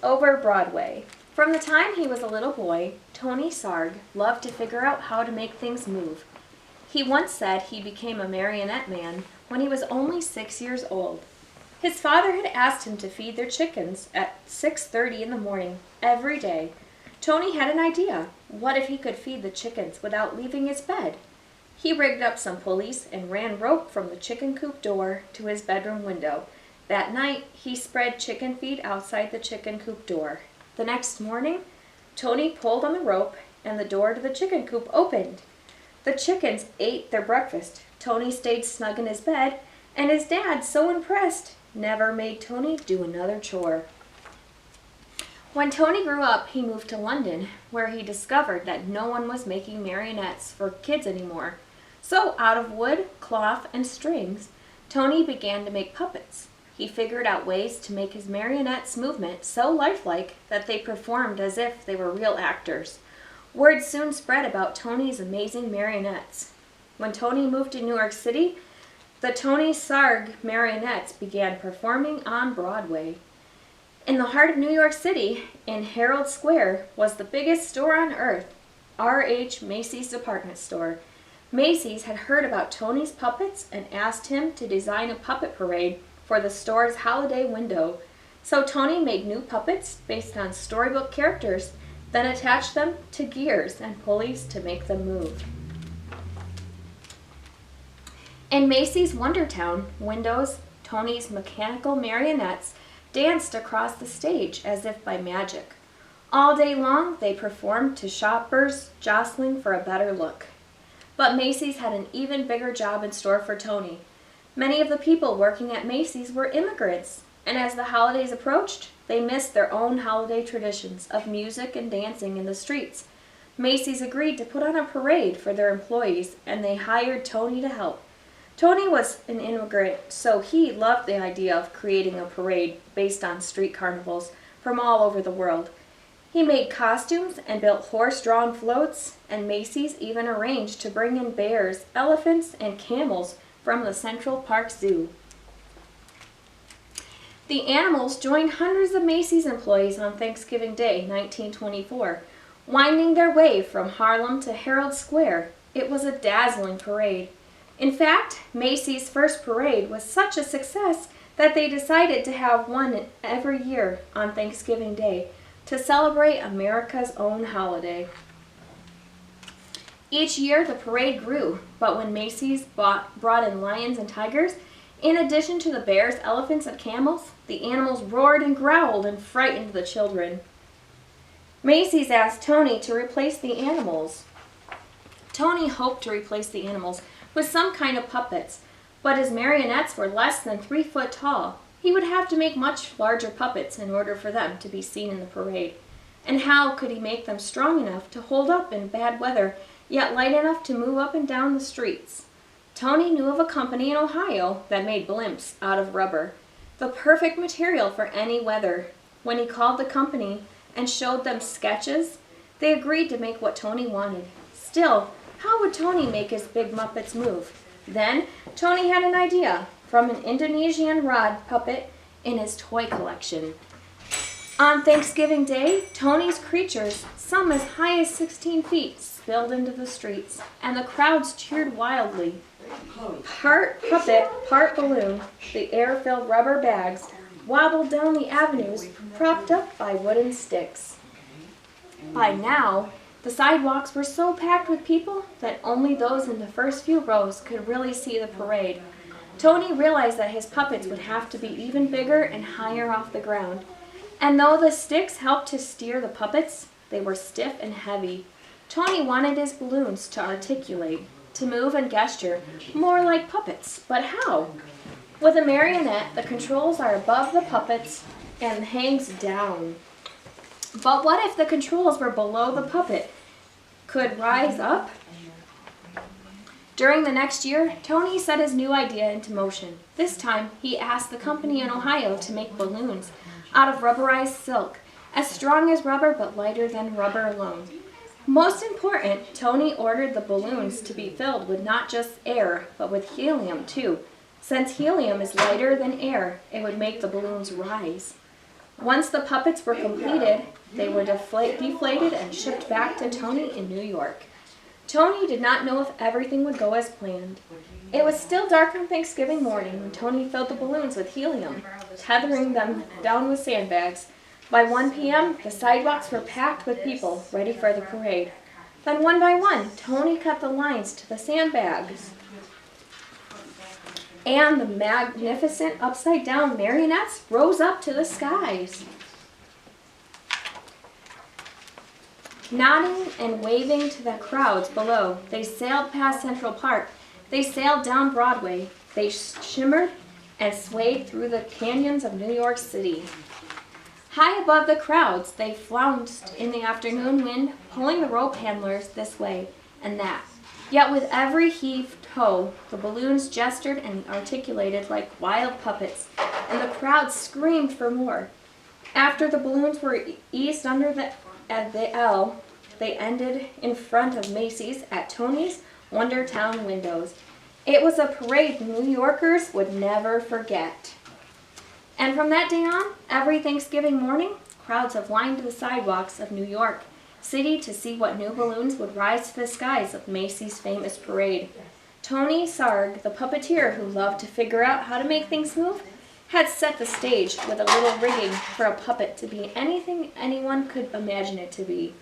over Broadway. From the time he was a little boy, Tony Sarg loved to figure out how to make things move. He once said he became a marionette man when he was only 6 years old. His father had asked him to feed their chickens at 6:30 in the morning every day. Tony had an idea. What if he could feed the chickens without leaving his bed? He rigged up some pulleys and ran rope from the chicken coop door to his bedroom window. That night, he spread chicken feed outside the chicken coop door. The next morning, Tony pulled on the rope and the door to the chicken coop opened. The chickens ate their breakfast. Tony stayed snug in his bed, and his dad, so impressed, never made Tony do another chore. When Tony grew up, he moved to London, where he discovered that no one was making marionettes for kids anymore. So, out of wood, cloth, and strings, Tony began to make puppets. He figured out ways to make his marionettes' movement so lifelike that they performed as if they were real actors. Word soon spread about Tony's amazing marionettes. When Tony moved to New York City, the Tony Sarg marionettes began performing on Broadway. In the heart of New York City, in Herald Square, was the biggest store on earth, R.H. Macy's department store. Macy's had heard about Tony's puppets and asked him to design a puppet parade for the store's holiday window. So Tony made new puppets based on storybook characters, then attached them to gears and pulleys to make them move. In Macy's Wondertown windows, Tony's mechanical marionettes danced across the stage as if by magic. All day long, they performed to shoppers jostling for a better look. But Macy's had an even bigger job in store for Tony. Many of the people working at Macy's were immigrants, and as the holidays approached, they missed their own holiday traditions of music and dancing in the streets. Macy's agreed to put on a parade for their employees, and they hired Tony to help. Tony was an immigrant, so he loved the idea of creating a parade based on street carnivals from all over the world. He made costumes and built horse-drawn floats, and Macy's even arranged to bring in bears, elephants, and camels from the Central Park Zoo. The animals joined hundreds of Macy's employees on Thanksgiving Day, 1924, winding their way from Harlem to Herald Square. It was a dazzling parade. In fact, Macy's first parade was such a success that they decided to have one every year on Thanksgiving Day to celebrate America's own holiday. Each year the parade grew, but when Macy's brought in lions and tigers, in addition to the bears, elephants, and camels, the animals roared and growled and frightened the children. Macy's asked Tony to replace the animals. Tony hoped to replace the animals with some kind of puppets, but his marionettes were less than 3 foot tall. He would have to make much larger puppets in order for them to be seen in the parade. And how could he make them strong enough to hold up in bad weather, yet light enough to move up and down the streets? Tony knew of a company in Ohio that made blimps out of rubber, the perfect material for any weather. When he called the company and showed them sketches, they agreed to make what Tony wanted. Still, how would Tony make his big Muppets move? Then, Tony had an idea from an Indonesian rod puppet in his toy collection. On Thanksgiving Day, Tony's creatures, some as high as 16 feet, spilled into the streets, and the crowds cheered wildly. Part puppet, part balloon, the air-filled rubber bags wobbled down the avenues, propped up by wooden sticks. By now, the sidewalks were so packed with people that only those in the first few rows could really see the parade. Tony realized that his puppets would have to be even bigger and higher off the ground. And though the sticks helped to steer the puppets, they were stiff and heavy. Tony wanted his balloons to articulate, to move and gesture, more like puppets. But how? With a marionette, the controls are above the puppets and hangs down. But what if the controls were below the puppet? Could rise up? During the next year, Tony set his new idea into motion. This time, he asked the company in Ohio to make balloons out of rubberized silk, as strong as rubber but lighter than rubber alone. Most important, Tony ordered the balloons to be filled with not just air, but with helium too. Since helium is lighter than air, it would make the balloons rise. Once the puppets were completed, they were deflated and shipped back to Tony in New York. Tony did not know if everything would go as planned. It was still dark on Thanksgiving morning when Tony filled the balloons with helium, tethering them down with sandbags. By 1 p.m., the sidewalks were packed with people ready for the parade. Then one by one, Tony cut the lines to the sandbags. And the magnificent upside-down marionettes rose up to the skies. Nodding and waving to the crowds below, they sailed past Central Park. They sailed down Broadway. They shimmered and swayed through the canyons of New York City. High above the crowds, they flounced in the afternoon wind, pulling the rope handlers this way and that. Yet with every heaved toe, the balloons gestured and articulated like wild puppets, and the crowd screamed for more. After the balloons were eased under the L, they ended in front of Macy's at Tony's Wondertown windows. It was a parade New Yorkers would never forget. And from that day on, every Thanksgiving morning, crowds have lined the sidewalks of New York City to see what new balloons would rise to the skies of Macy's famous parade. Tony Sarg, the puppeteer who loved to figure out how to make things move, had set the stage with a little rigging for a puppet to be anything anyone could imagine it to be.